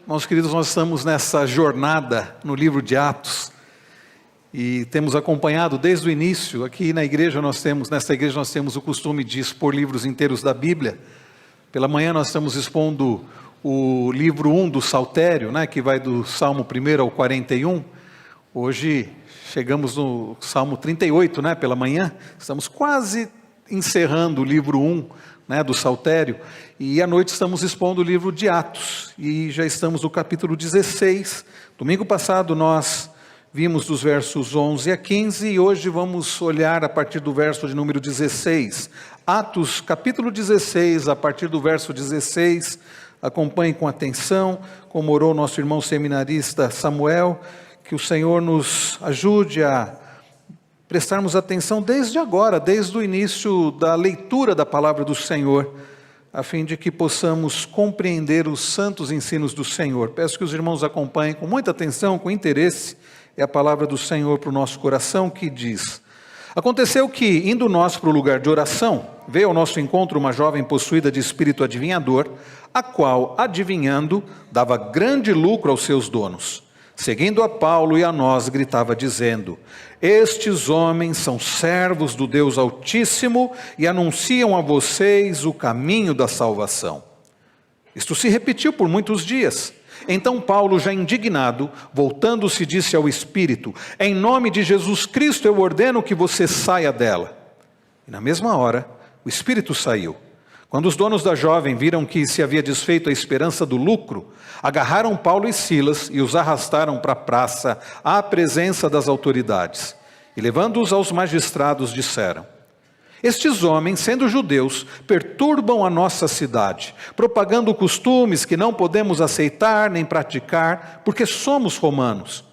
Irmãos queridos, nós estamos nessa jornada no livro de Atos e temos acompanhado desde o início. Aqui nesta igreja nós temos o costume de expor livros inteiros da Bíblia. Pela manhã nós estamos expondo o livro 1 do Saltério, que vai do Salmo 1 ao 41. Hoje chegamos no Salmo 38, pela manhã. Estamos quase encerrando o livro 1, do Saltério, e à noite estamos expondo o livro de Atos, e já estamos no capítulo 16, domingo passado nós vimos dos versos 11 a 15, e hoje vamos olhar a partir do verso de número 16, Atos capítulo 16, a partir do verso 16, acompanhe com atenção, como orou nosso irmão seminarista Samuel, que o Senhor nos ajude a prestarmos atenção desde agora, desde o início da leitura da palavra do Senhor, a fim de que possamos compreender os santos ensinos do Senhor. Peço que os irmãos acompanhem com muita atenção, com interesse, é a palavra do Senhor para o nosso coração, que diz: aconteceu que, indo nós para o lugar de oração, veio ao nosso encontro uma jovem possuída de espírito adivinhador, a qual, adivinhando, dava grande lucro aos seus donos. Seguindo a Paulo e a nós, gritava dizendo: estes homens são servos do Deus Altíssimo e anunciam a vocês o caminho da salvação. Isto se repetiu por muitos dias. Então Paulo, já indignado, voltando-se, disse ao Espírito: em nome de Jesus Cristo eu ordeno que você saia dela. E na mesma hora, o Espírito saiu. Quando os donos da jovem viram que se havia desfeito a esperança do lucro, agarraram Paulo e Silas e os arrastaram para a praça, à presença das autoridades. E levando-os aos magistrados, disseram: estes homens, sendo judeus, perturbam a nossa cidade, propagando costumes que não podemos aceitar nem praticar, porque somos romanos.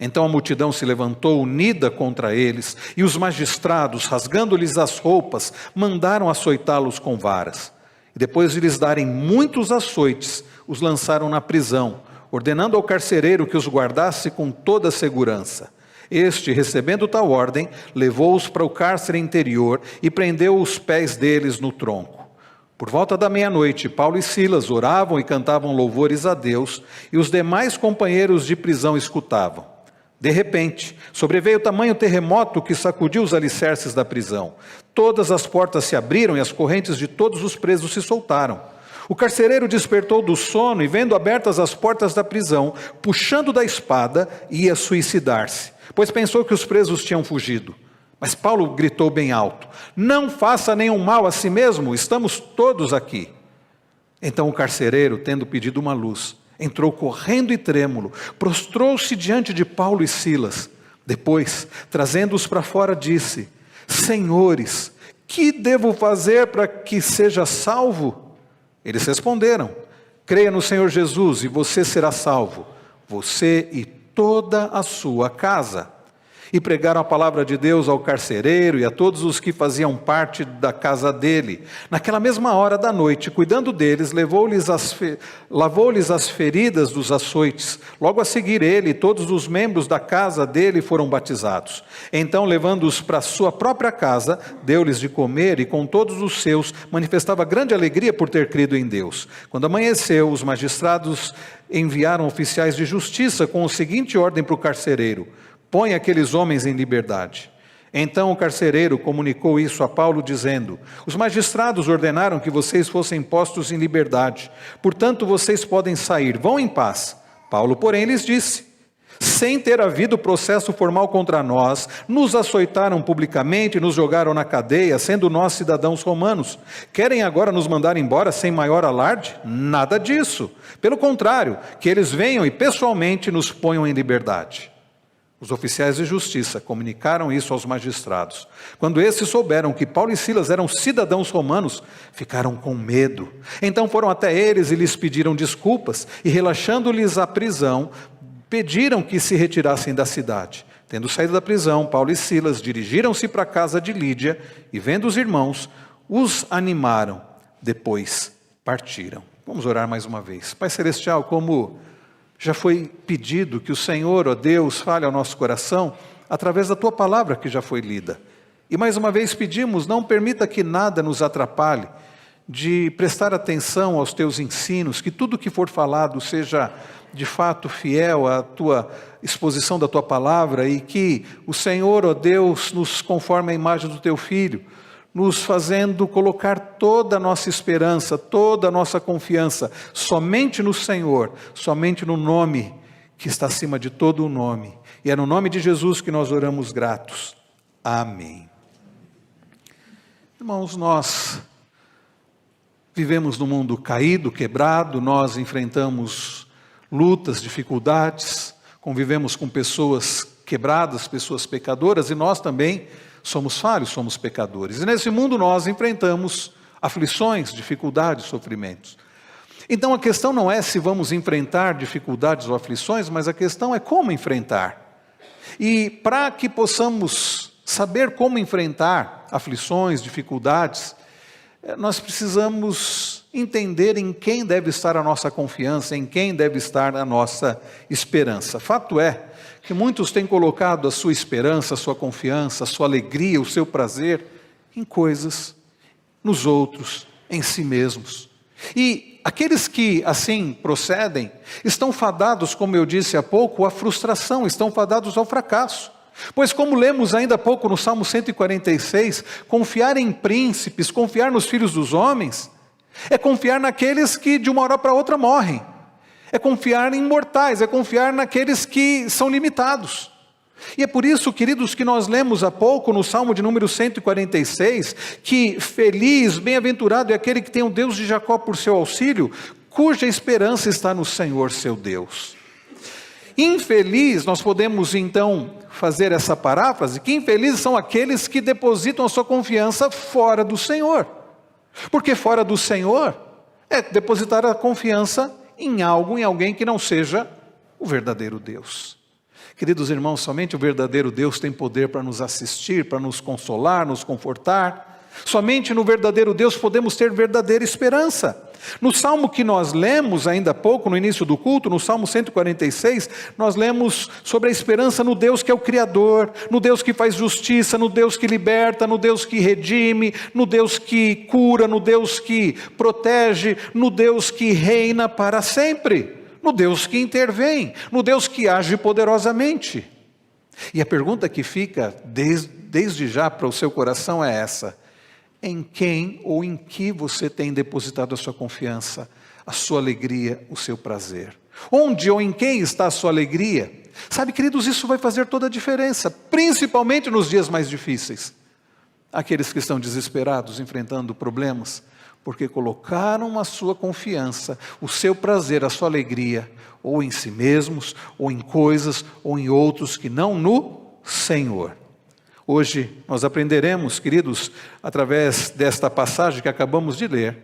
Então a multidão se levantou unida contra eles, e os magistrados, rasgando-lhes as roupas, mandaram açoitá-los com varas. E depois de lhes darem muitos açoites, os lançaram na prisão, ordenando ao carcereiro que os guardasse com toda a segurança. Este, recebendo tal ordem, levou-os para o cárcere interior e prendeu os pés deles no tronco. Por volta da meia-noite, Paulo e Silas oravam e cantavam louvores a Deus, e os demais companheiros de prisão escutavam. De repente, sobreveio tamanho terremoto que sacudiu os alicerces da prisão. Todas as portas se abriram e as correntes de todos os presos se soltaram. O carcereiro despertou do sono e, vendo abertas as portas da prisão, puxando da espada, ia suicidar-se, pois pensou que os presos tinham fugido. Mas Paulo gritou bem alto: não faça nenhum mal a si mesmo, estamos todos aqui. Então o carcereiro, tendo pedido uma luz, entrou correndo e trêmulo, prostrou-se diante de Paulo e Silas. Depois, trazendo-os para fora, disse: senhores, que devo fazer para que seja salvo? Eles responderam: creia no Senhor Jesus e você será salvo, você e toda a sua casa. E pregaram a palavra de Deus ao carcereiro e a todos os que faziam parte da casa dele. Naquela mesma hora da noite, cuidando deles, lavou-lhes as feridas dos açoites. Logo a seguir, ele e todos os membros da casa dele foram batizados. Então, levando-os para sua própria casa, deu-lhes de comer, e com todos os seus manifestava grande alegria por ter crido em Deus. Quando amanheceu, os magistrados enviaram oficiais de justiça com a seguinte ordem para o carcereiro: põe aqueles homens em liberdade. Então o carcereiro comunicou isso a Paulo, dizendo: os magistrados ordenaram que vocês fossem postos em liberdade, portanto vocês podem sair, vão em paz. Paulo, porém, lhes disse: sem ter havido processo formal contra nós, nos açoitaram publicamente e nos jogaram na cadeia, sendo nós cidadãos romanos. Querem agora nos mandar embora sem maior alarde? Nada disso. Pelo contrário, que eles venham e pessoalmente nos ponham em liberdade. Os oficiais de justiça comunicaram isso aos magistrados. Quando esses souberam que Paulo e Silas eram cidadãos romanos, ficaram com medo. Então foram até eles e lhes pediram desculpas, e relaxando-lhes a prisão, pediram que se retirassem da cidade. Tendo saído da prisão, Paulo e Silas dirigiram-se para a casa de Lídia, e vendo os irmãos, os animaram. Depois partiram. Vamos orar mais uma vez. Pai Celestial, como já foi pedido que o Senhor, ó Deus, fale ao nosso coração através da Tua palavra que já foi lida. E mais uma vez pedimos: não permita que nada nos atrapalhe de prestar atenção aos teus ensinos, que tudo que for falado seja de fato fiel à tua exposição da tua palavra, e que o Senhor, ó Deus, nos conforme a imagem do teu Filho, nos fazendo colocar toda a nossa esperança, toda a nossa confiança, somente no Senhor, somente no nome que está acima de todo o nome. E é no nome de Jesus que nós oramos gratos. Amém. Irmãos, nós vivemos num mundo caído, quebrado, nós enfrentamos lutas, dificuldades, convivemos com pessoas quebradas, pessoas pecadoras, e nós também somos falhos, somos pecadores. E nesse mundo nós enfrentamos aflições, dificuldades, sofrimentos. Então a questão não é se vamos enfrentar dificuldades ou aflições, mas a questão é como enfrentar. E para que possamos saber como enfrentar aflições, dificuldades, nós precisamos entender em quem deve estar a nossa confiança, em quem deve estar a nossa esperança. Fato é que muitos têm colocado a sua esperança, a sua confiança, a sua alegria, o seu prazer em coisas, nos outros, em si mesmos. E aqueles que assim procedem estão fadados, como eu disse há pouco, à frustração, estão fadados ao fracasso. Pois como lemos ainda há pouco no Salmo 146, confiar em príncipes, confiar nos filhos dos homens, é confiar naqueles que de uma hora para outra morrem. É confiar em mortais, é confiar naqueles que são limitados. E é por isso, queridos, que nós lemos há pouco no Salmo de número 146, que feliz, bem-aventurado é aquele que tem o Deus de Jacó por seu auxílio, cuja esperança está no Senhor seu Deus. Infeliz, nós podemos então fazer essa paráfrase, que infelizes são aqueles que depositam a sua confiança fora do Senhor. Porque fora do Senhor é depositar a confiança em algo, em alguém que não seja o verdadeiro Deus. Queridos irmãos, somente o verdadeiro Deus tem poder para nos assistir, para nos consolar, nos confortar. Somente no verdadeiro Deus podemos ter verdadeira esperança. No Salmo que nós lemos ainda há pouco, no início do culto, no Salmo 146, nós lemos sobre a esperança no Deus que é o Criador, no Deus que faz justiça, no Deus que liberta, no Deus que redime, no Deus que cura, no Deus que protege, no Deus que reina para sempre, no Deus que intervém, no Deus que age poderosamente. E a pergunta que fica desde já para o seu coração é essa: em quem ou em que você tem depositado a sua confiança, a sua alegria, o seu prazer? Onde ou em quem está a sua alegria? Sabe, queridos, isso vai fazer toda a diferença, principalmente nos dias mais difíceis. Aqueles que estão desesperados, enfrentando problemas, porque colocaram a sua confiança, o seu prazer, a sua alegria, ou em si mesmos, ou em coisas, ou em outros que não no Senhor. Hoje nós aprenderemos, queridos, através desta passagem que acabamos de ler,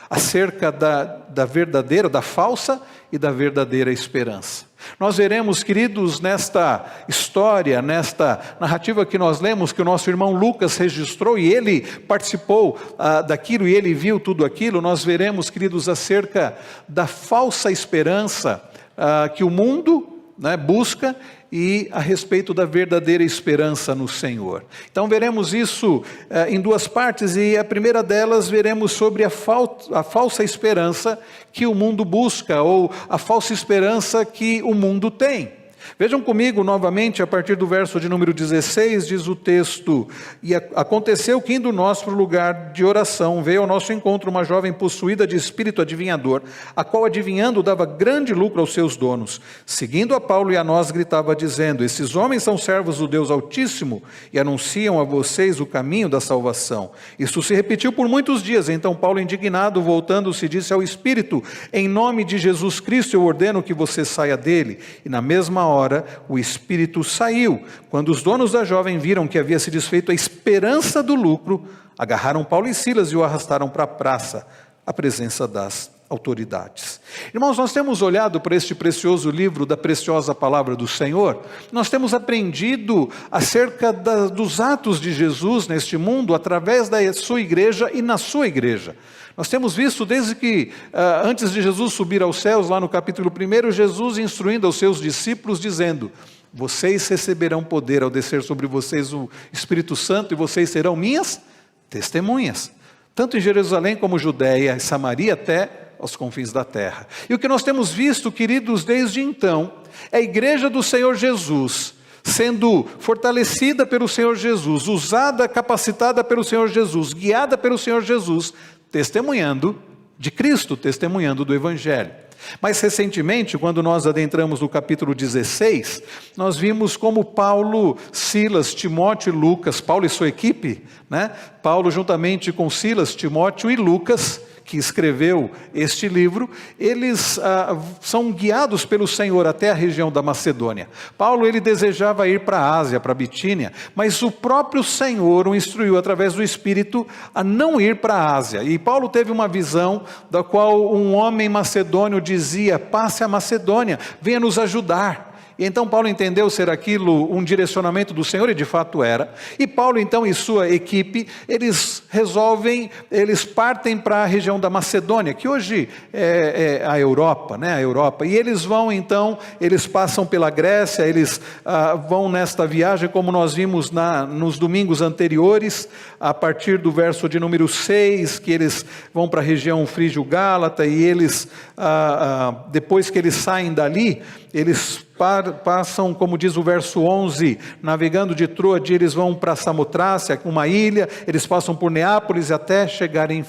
acerca da verdadeira, da falsa e da verdadeira esperança. Nós veremos, queridos, nesta história, nesta narrativa que nós lemos, que o nosso irmão Lucas registrou, e ele participou daquilo, e ele viu tudo aquilo, nós veremos, queridos, acerca da falsa esperança que o mundo busca, e a respeito da verdadeira esperança no Senhor. Então veremos isso em duas partes, e a primeira delas veremos sobre a falsa esperança que o mundo busca, ou a falsa esperança que o mundo tem. Vejam comigo novamente, a partir do verso de número 16, diz o texto: e aconteceu que indo nós para o lugar de oração, veio ao nosso encontro uma jovem possuída de espírito adivinhador, a qual adivinhando dava grande lucro aos seus donos. Seguindo a Paulo e a nós, gritava dizendo: esses homens são servos do Deus Altíssimo e anunciam a vocês o caminho da salvação. Isso se repetiu por muitos dias. Então Paulo, indignado, voltando-se, disse ao espírito: em nome de Jesus Cristo eu ordeno que você saia dele. E na mesma hora o espírito saiu. Quando os donos da jovem viram que havia se desfeito a esperança do lucro, agarraram Paulo e Silas e o arrastaram para a praça, à presença das autoridades. Irmãos, nós temos olhado para este precioso livro da preciosa palavra do Senhor, nós temos aprendido acerca dos atos de Jesus neste mundo, através da sua igreja e na sua igreja. Nós temos visto desde que, antes de Jesus subir aos céus, lá no capítulo 1, Jesus instruindo aos seus discípulos, dizendo: vocês receberão poder ao descer sobre vocês o Espírito Santo, e vocês serão minhas testemunhas. tanto em Jerusalém como Judeia e Samaria até aos confins da terra. E o que nós temos visto, queridos, desde então, é a igreja do Senhor Jesus sendo fortalecida pelo Senhor Jesus, usada, capacitada pelo Senhor Jesus, guiada pelo Senhor Jesus, testemunhando de Cristo, testemunhando do Evangelho. Mais recentemente, quando nós adentramos no capítulo 16, nós vimos como Paulo, Silas, Timóteo e Lucas, Paulo e sua equipe, né? Paulo juntamente com Silas, Timóteo e Lucas, que escreveu este livro, eles são guiados pelo Senhor até a região da Macedônia. Paulo, ele desejava ir para a Ásia, para a Bitínia, mas o próprio Senhor o instruiu através do Espírito a não ir para a Ásia. E Paulo teve uma visão da qual um homem macedônio dizia: passe a Macedônia, venha nos ajudar. E então Paulo entendeu ser aquilo um direcionamento do Senhor, e de fato era. E Paulo então e sua equipe, eles partem para a região da Macedônia, que hoje é a Europa, né? A Europa. E eles vão então, eles passam pela Grécia, eles vão nesta viagem, como nós vimos nos domingos anteriores, a partir do verso de número 6, que eles vão para a região frígio-gálata, e eles, depois que eles saem dali, eles passam, como diz o verso 11, navegando de Troade, eles vão para Samotrácia, uma ilha, eles passam por Neápolis até chegarem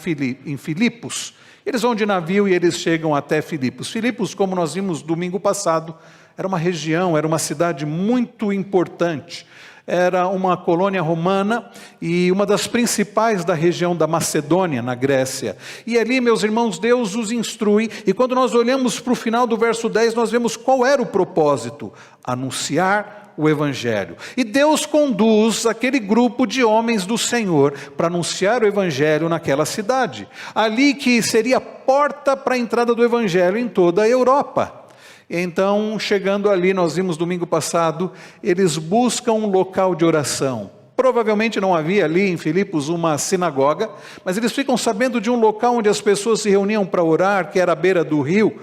em Filipos. Eles vão de navio e eles chegam até Filipos. Filipos, como nós vimos domingo passado, era uma região, era uma cidade muito importante. Era uma colônia romana e uma das principais da região da Macedônia, na Grécia. E ali, meus irmãos, Deus os instrui, e quando nós olhamos para o final do verso 10, nós vemos qual era o propósito: anunciar o Evangelho. E Deus conduz aquele grupo de homens do Senhor para anunciar o Evangelho naquela cidade. Ali que seria a porta para a entrada do Evangelho em toda a Europa. Então, chegando ali, nós vimos domingo passado, eles buscam um local de oração. Provavelmente não havia ali em Filipos uma sinagoga, mas eles ficam sabendo de um local onde as pessoas se reuniam para orar, que era à beira do rio,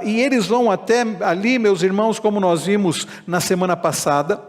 e eles vão até ali, meus irmãos, como nós vimos na semana passada,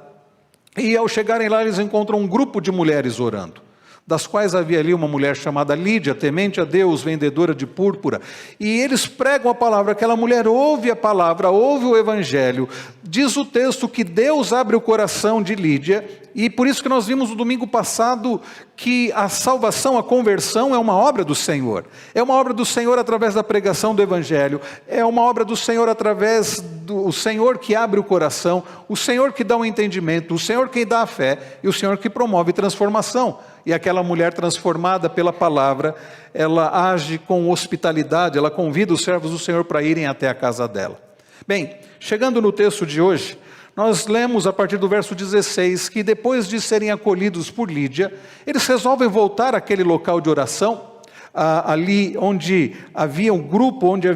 e ao chegarem lá eles encontram um grupo de mulheres orando, das quais havia ali uma mulher chamada Lídia, temente a Deus, vendedora de púrpura, e eles pregam a palavra. Aquela mulher ouve a palavra, ouve o Evangelho. Diz o texto que Deus abre o coração de Lídia, e por isso que nós vimos no domingo passado que a salvação, a conversão é uma obra do Senhor. É uma obra do Senhor através da pregação do Evangelho, é uma obra do Senhor através do Senhor que abre o coração, o Senhor que dá o entendimento, o Senhor que dá a fé, e o Senhor que promove transformação. E aquela mulher transformada pela palavra, ela age com hospitalidade, ela convida os servos do Senhor para irem até a casa dela. Bem, chegando no texto de hoje, nós lemos a partir do verso 16, que depois de serem acolhidos por Lídia, eles resolvem voltar àquele local de oração, ali onde havia um grupo, onde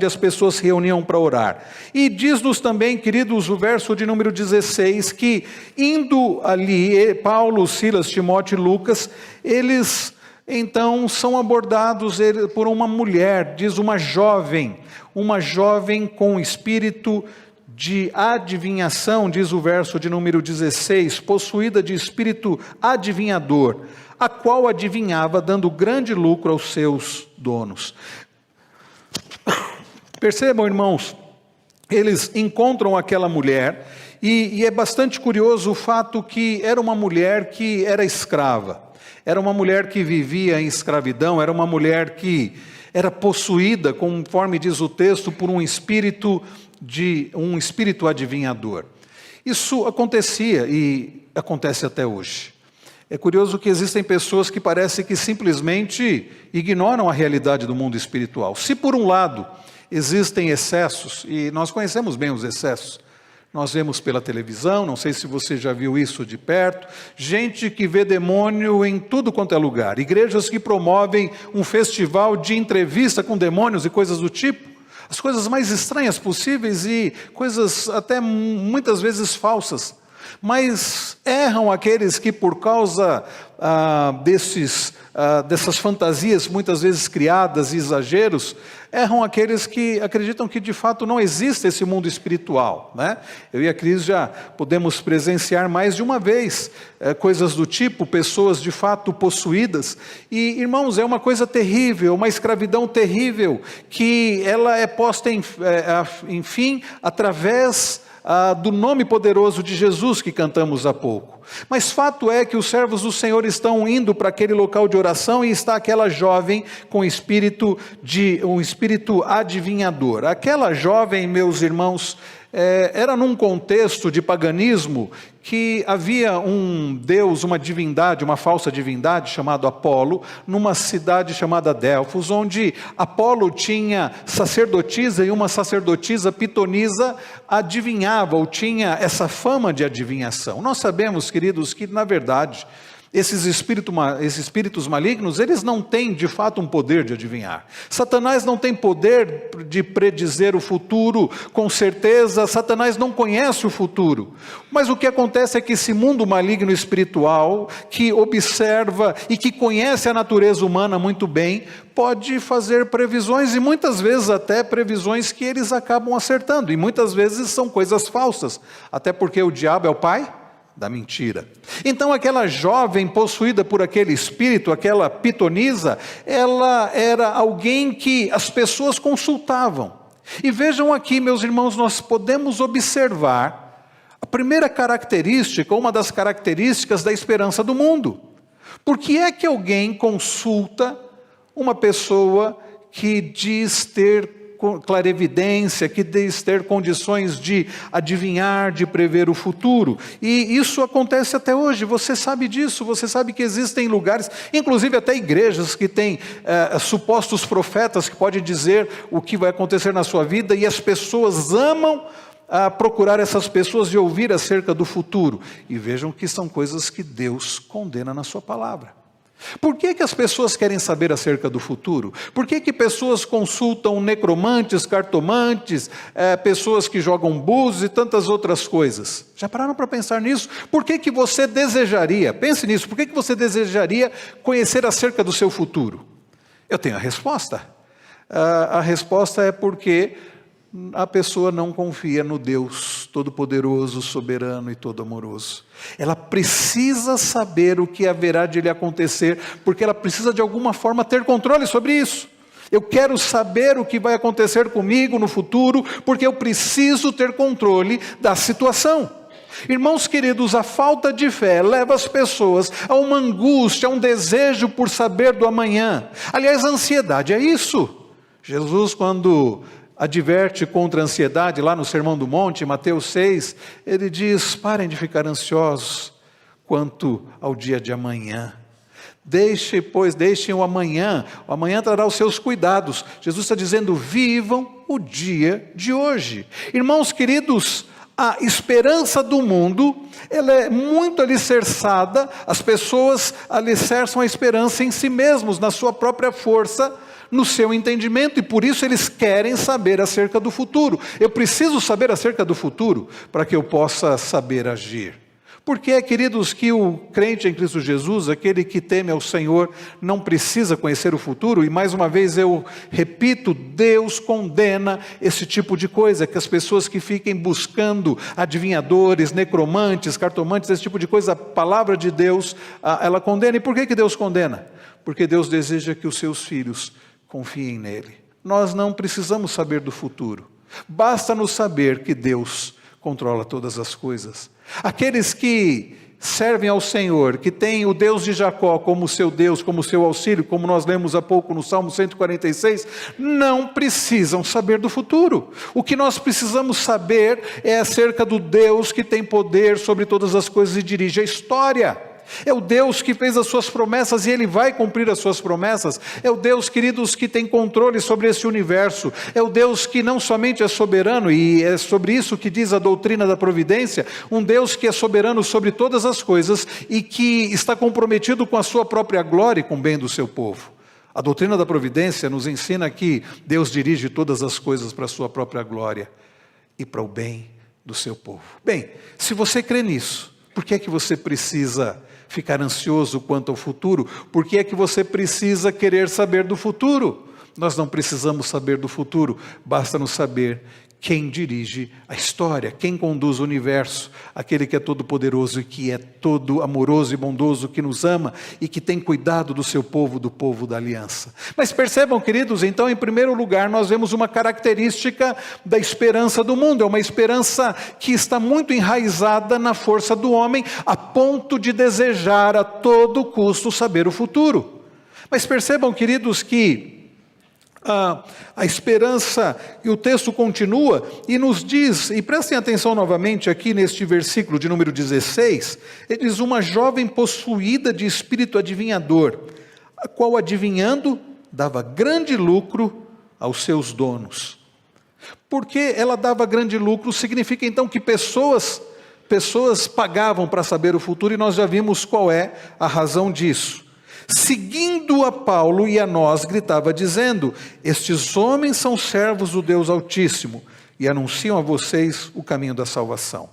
as pessoas se reuniam para orar. E diz-nos também, queridos, o verso de número 16, que indo ali, Paulo, Silas, Timóteo e Lucas, eles então são abordados por uma mulher, diz uma jovem com espírito de adivinhação, diz o verso de número 16, possuída de espírito adivinhador, a qual adivinhava, dando grande lucro aos seus donos. Percebam, irmãos, eles encontram aquela mulher, e é bastante curioso o fato que era uma mulher que era escrava, era uma mulher que vivia em escravidão, era uma mulher que era possuída, conforme diz o texto, por um espírito adivinhador. Isso acontecia e acontece até hoje. É curioso que existem pessoas que parece que simplesmente ignoram a realidade do mundo espiritual. Se por um lado existem excessos, e nós conhecemos bem os excessos, nós vemos pela televisão, não sei se você já viu isso de perto, gente que vê demônio em tudo quanto é lugar, igrejas que promovem um festival de entrevista com demônios e coisas do tipo, as coisas mais estranhas possíveis e coisas até muitas vezes falsas. Mas erram aqueles que por causa dessas fantasias muitas vezes criadas e exageros, erram aqueles que acreditam que de fato não existe esse mundo espiritual, né? Eu e a Cris já podemos presenciar mais de uma vez coisas do tipo, pessoas de fato possuídas, e irmãos, é uma coisa terrível, uma escravidão terrível, que ela é posta enfim, através do nome poderoso de Jesus que cantamos há pouco. Mas fato é que os servos do Senhor estão indo para aquele local de oração e está aquela jovem com um espírito adivinhador. Aquela jovem, meus irmãos, era num contexto de paganismo que havia um deus, uma divindade, uma falsa divindade chamado Apolo, numa cidade chamada Delfos, onde Apolo tinha sacerdotisa e uma sacerdotisa pitonisa adivinhava, ou tinha essa fama de adivinhação. Nós sabemos, queridos, que na verdade esses espíritos malignos, eles não têm de fato um poder de adivinhar. Satanás não tem poder de predizer o futuro com certeza, Satanás não conhece o futuro. Mas o que acontece é que esse mundo maligno espiritual, que observa e que conhece a natureza humana muito bem, pode fazer previsões, e muitas vezes até previsões que eles acabam acertando, e muitas vezes são coisas falsas, até porque o diabo é o pai da mentira. Então aquela jovem possuída por aquele espírito, aquela pitonisa, ela era alguém que as pessoas consultavam. E vejam aqui, meus irmãos, nós podemos observar a primeira característica, uma das características da esperança do mundo. Por que é que alguém consulta uma pessoa que diz ter clarevidência, que diz ter condições de adivinhar, de prever o futuro? E isso acontece até hoje, você sabe disso, você sabe que existem lugares, inclusive até igrejas que têm supostos profetas que podem dizer o que vai acontecer na sua vida, e as pessoas amam procurar essas pessoas e ouvir acerca do futuro. E vejam que são coisas que Deus condena na sua palavra. Por que as pessoas querem saber acerca do futuro? Por que pessoas consultam necromantes, cartomantes, pessoas que jogam búzios e tantas outras coisas? Já pararam para pensar nisso? Por que você desejaria, pense nisso, por que você desejaria conhecer acerca do seu futuro? Eu tenho a resposta. A resposta é porque a pessoa não confia no Deus Todo-Poderoso, Soberano e Todo-Amoroso. Ela precisa saber o que haverá de lhe acontecer, porque ela precisa de alguma forma ter controle sobre isso. Eu quero saber o que vai acontecer comigo no futuro, porque eu preciso ter controle da situação. Irmãos queridos, a falta de fé leva as pessoas a uma angústia, a um desejo por saber do amanhã. Aliás, a ansiedade é isso. Jesus, quando adverte contra a ansiedade, lá no Sermão do Monte, Mateus 6, ele diz: parem de ficar ansiosos quanto ao dia de amanhã. Deixem o amanhã trará os seus cuidados. Jesus está dizendo: vivam o dia de hoje. Irmãos queridos, a esperança do mundo, ela é muito alicerçada, as pessoas alicerçam a esperança em si mesmos, na sua própria força, no seu entendimento, e por isso eles querem saber acerca do futuro. Eu preciso saber acerca do futuro para que eu possa saber agir. Por que, queridos, que o crente em Cristo Jesus, aquele que teme ao Senhor, não precisa conhecer o futuro? E mais uma vez eu repito, Deus condena esse tipo de coisa, que as pessoas que fiquem buscando adivinhadores, necromantes, cartomantes, esse tipo de coisa, a palavra de Deus, ela condena. E por que Deus condena? Porque Deus deseja que os seus filhos confiem nele. Nós não precisamos saber do futuro. Basta-nos saber que Deus controla todas as coisas. Aqueles que servem ao Senhor, que têm o Deus de Jacó como seu Deus, como seu auxílio, como nós lemos há pouco no Salmo 146, não precisam saber do futuro. O que nós precisamos saber é acerca do Deus que tem poder sobre todas as coisas e dirige a história. É o Deus que fez as suas promessas e Ele vai cumprir as suas promessas. É o Deus, queridos, que tem controle sobre esse universo. É o Deus que não somente é soberano, e é sobre isso que diz a doutrina da providência, um Deus que é soberano sobre todas as coisas e que está comprometido com a sua própria glória e com o bem do seu povo. A doutrina da providência nos ensina que Deus dirige todas as coisas para a sua própria glória e para o bem do seu povo. Bem, se você crê nisso, por que é que você precisa ficar ansioso quanto ao futuro? Por que é que você precisa querer saber do futuro? Nós não precisamos saber do futuro, basta nos saber quem dirige a história, quem conduz o universo, aquele que é todo poderoso e que é todo amoroso e bondoso, que nos ama e que tem cuidado do seu povo, do povo da aliança. Mas percebam, queridos, então, em primeiro lugar, nós vemos uma característica da esperança do mundo, é uma esperança que está muito enraizada na força do homem, a ponto de desejar a todo custo saber o futuro. Mas percebam, queridos, que a esperança, e o texto continua e nos diz, e prestem atenção novamente aqui neste versículo de número 16, ele diz: uma jovem possuída de espírito adivinhador, a qual adivinhando dava grande lucro aos seus donos. Porque ela dava grande lucro, significa então que pessoas pagavam para saber o futuro, e nós já vimos qual é a razão disso. Seguindo a Paulo e a nós, gritava dizendo: estes homens são servos do Deus Altíssimo e anunciam a vocês o caminho da salvação.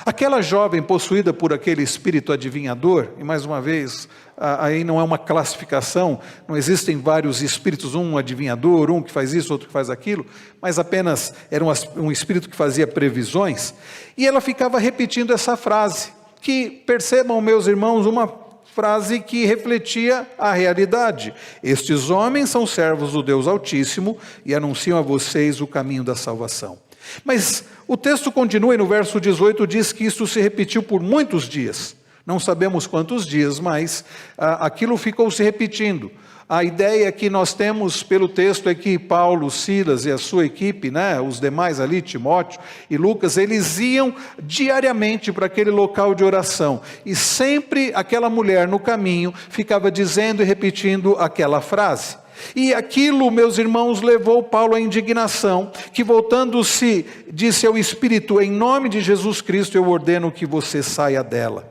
Aquela jovem possuída por aquele espírito adivinhador, e mais uma vez, aí não é uma classificação, não existem vários espíritos, um adivinhador, um que faz isso, outro que faz aquilo, mas apenas era um espírito que fazia previsões, e ela ficava repetindo essa frase, que, percebam, meus irmãos, uma frase que refletia a realidade: estes homens são servos do Deus Altíssimo e anunciam a vocês o caminho da salvação. Mas o texto continua e no verso 18 diz que isso se repetiu por muitos dias. Não sabemos quantos dias, mas aquilo ficou se repetindo. A ideia que nós temos pelo texto é que Paulo, Silas e a sua equipe, os demais ali, Timóteo e Lucas, eles iam diariamente para aquele local de oração. E sempre aquela mulher no caminho ficava dizendo e repetindo aquela frase. E aquilo, meus irmãos, levou Paulo à indignação, que voltando-se, disse ao Espírito: em nome de Jesus Cristo eu ordeno que você saia dela.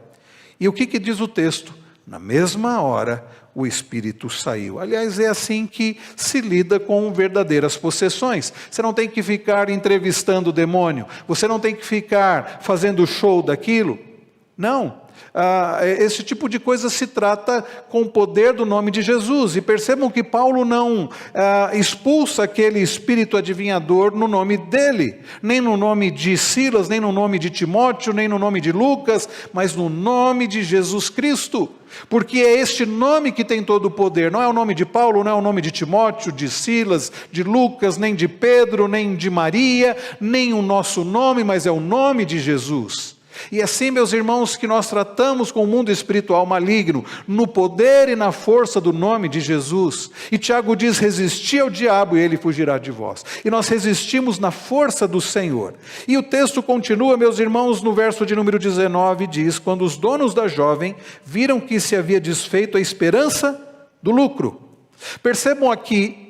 E o que diz o texto? Na mesma hora, o espírito saiu. Aliás, é assim que se lida com verdadeiras possessões. Você não tem que ficar entrevistando o demônio, você não tem que ficar fazendo show daquilo. Não. Esse tipo de coisa se trata com o poder do nome de Jesus. E percebam que Paulo não expulsa aquele espírito adivinhador no nome dele, nem no nome de Silas, nem no nome de Timóteo, nem no nome de Lucas, mas no nome de Jesus Cristo. Porque é este nome que tem todo o poder. Não é o nome de Paulo, não é o nome de Timóteo, de Silas, de Lucas, nem de Pedro, nem de Maria, nem o nosso nome, mas é o nome de Jesus. E assim, meus irmãos, que nós tratamos com o mundo espiritual maligno, no poder e na força do nome de Jesus. E Tiago diz: resisti ao diabo e ele fugirá de vós. E nós resistimos na força do Senhor. E o texto continua, meus irmãos, no verso de número 19, diz: quando os donos da jovem viram que se havia desfeito a esperança do lucro. Percebam aqui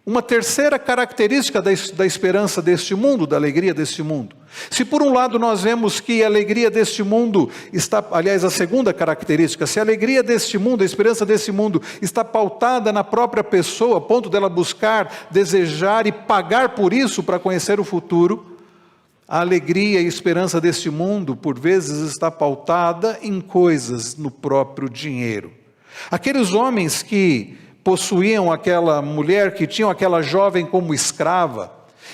uma terceira característica da esperança deste mundo, da alegria deste mundo. Se por um lado nós vemos que a alegria deste mundo está, aliás, a segunda característica, se a alegria deste mundo, a esperança deste mundo está pautada na própria pessoa, a ponto dela buscar, desejar e pagar por isso para conhecer o futuro, a alegria e esperança deste mundo, por vezes, está pautada em coisas, no próprio dinheiro. Aqueles homens que possuíam aquela mulher, que tinham aquela jovem como escrava,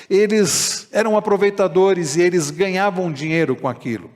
eles eram aproveitadores e eles ganhavam dinheiro com aquilo.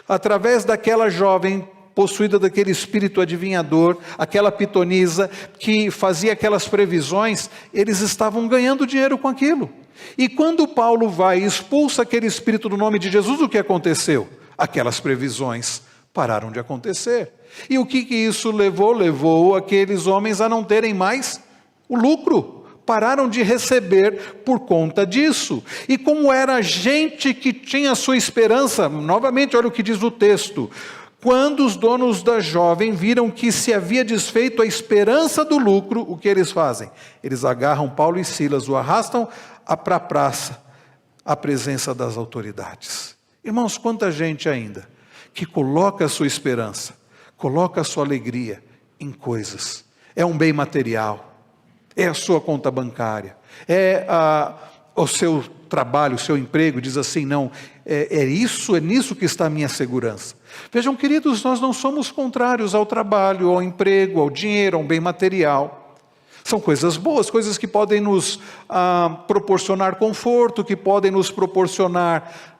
Através daquela jovem possuída daquele espírito adivinhador, aquela pitonisa que fazia aquelas previsões, eles estavam ganhando dinheiro com aquilo. E quando Paulo vai e expulsa aquele espírito do nome de Jesus, o que aconteceu? Aquelas previsões pararam de acontecer. E o que isso levou? Levou aqueles homens a não terem mais o lucro. Pararam de receber por conta disso. E como era gente que tinha sua esperança, novamente olha o que diz o texto: quando os donos da jovem viram que se havia desfeito a esperança do lucro, o que eles fazem? Eles agarram Paulo e Silas, o arrastam para a praça, à presença das autoridades. Irmãos, quanta gente ainda que coloca a sua esperança, coloca a sua alegria em coisas. É um bem material, é a sua conta bancária, é o seu trabalho, o seu emprego. Diz assim: não, é nisso que está a minha segurança. Vejam, queridos, nós não somos contrários ao trabalho, ao emprego, ao dinheiro, a um bem material. São coisas boas, coisas que podem nos proporcionar conforto, que podem nos proporcionar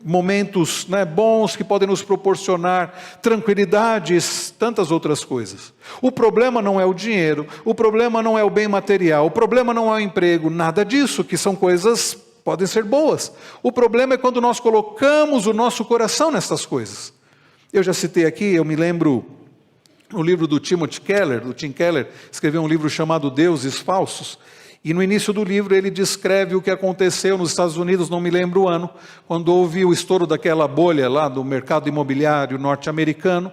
momentos bons, que podem nos proporcionar tranquilidades, tantas outras coisas. O problema não é o dinheiro, o problema não é o bem material, o problema não é o emprego, nada disso, que são coisas, podem ser boas. O problema é quando nós colocamos o nosso coração nessas coisas. Eu já citei aqui, eu me lembro, o livro do Tim Keller, escreveu um livro chamado Deuses Falsos, e no início do livro ele descreve o que aconteceu nos Estados Unidos, não me lembro o ano, quando houve o estouro daquela bolha lá do mercado imobiliário norte-americano,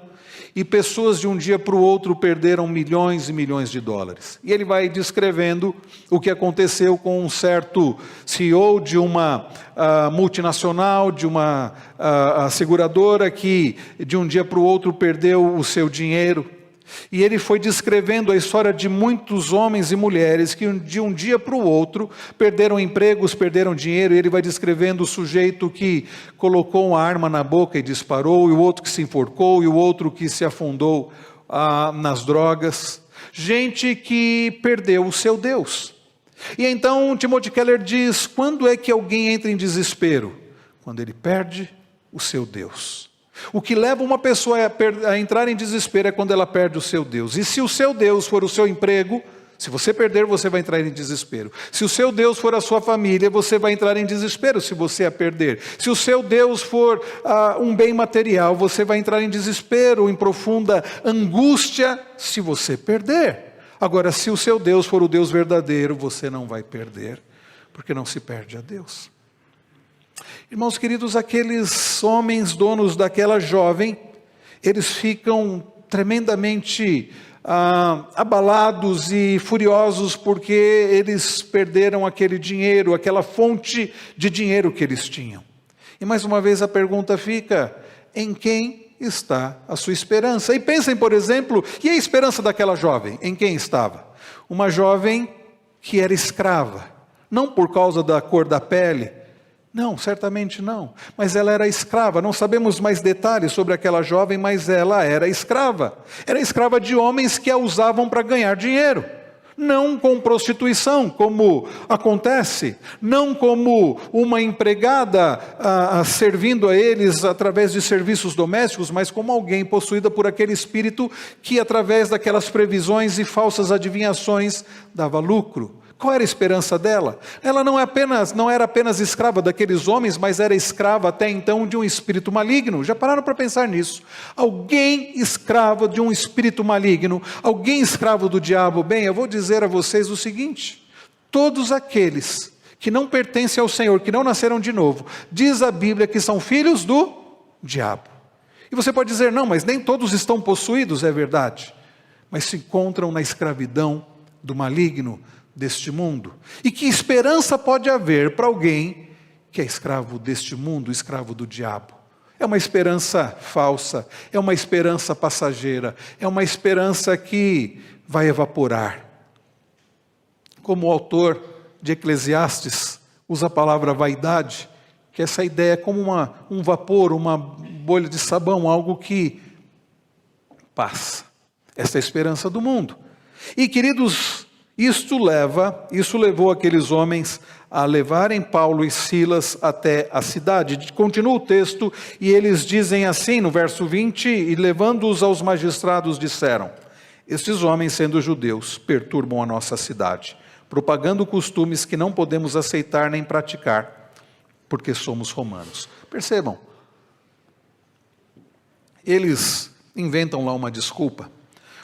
e pessoas de um dia para o outro perderam milhões e milhões de dólares. E ele vai descrevendo o que aconteceu com um certo CEO de uma multinacional, de uma seguradora, que de um dia para o outro perdeu o seu dinheiro. E ele foi descrevendo a história de muitos homens e mulheres que de um dia para o outro perderam empregos, perderam dinheiro, e ele vai descrevendo o sujeito que colocou uma arma na boca e disparou, e o outro que se enforcou, e o outro que se afundou nas drogas. Gente que perdeu o seu Deus. E então Timothy Keller diz, quando é que alguém entra em desespero? Quando ele perde o seu Deus. O que leva uma pessoa a entrar em desespero é quando ela perde o seu Deus. E se o seu Deus for o seu emprego, se você perder, você vai entrar em desespero. Se o seu Deus for a sua família, você vai entrar em desespero se você a perder. Se o seu Deus for um bem material, você vai entrar em desespero, em profunda angústia, se você perder. Agora, se o seu Deus for o Deus verdadeiro, você não vai perder, porque não se perde a Deus. Irmãos queridos, aqueles homens donos daquela jovem, eles ficam tremendamente abalados e furiosos porque eles perderam aquele dinheiro, aquela fonte de dinheiro que eles tinham. E mais uma vez a pergunta fica, em quem está a sua esperança? E pensem, por exemplo, e a esperança daquela jovem? Em quem estava? Uma jovem que era escrava, não por causa da cor da pele, não, certamente não, mas ela era escrava. Não sabemos mais detalhes sobre aquela jovem, mas ela era escrava de homens que a usavam para ganhar dinheiro, não com prostituição, como acontece, não como uma empregada servindo a eles através de serviços domésticos, mas como alguém possuída por aquele espírito que através daquelas previsões e falsas adivinhações dava lucro. Qual era a esperança dela? Ela não era apenas escrava daqueles homens, mas era escrava até então de um espírito maligno. Já pararam para pensar nisso? Alguém escravo de um espírito maligno, alguém escravo do diabo. Bem, eu vou dizer a vocês o seguinte, todos aqueles que não pertencem ao Senhor, que não nasceram de novo, diz a Bíblia que são filhos do diabo. E você pode dizer, não, mas nem todos estão possuídos, é verdade, mas se encontram na escravidão do maligno deste mundo. E que esperança pode haver para alguém que é escravo deste mundo, escravo do diabo? É uma esperança falsa, é uma esperança passageira, é uma esperança que vai evaporar. Como o autor de Eclesiastes usa a palavra vaidade, que essa ideia é como um vapor, uma bolha de sabão, algo que passa. Essa é a esperança do mundo. E queridos, isso levou aqueles homens a levarem Paulo e Silas até a cidade. Continua o texto e eles dizem assim no verso 20, e levando-os aos magistrados disseram, estes homens sendo judeus perturbam a nossa cidade, propagando costumes que não podemos aceitar nem praticar, porque somos romanos. Percebam, eles inventam lá uma desculpa.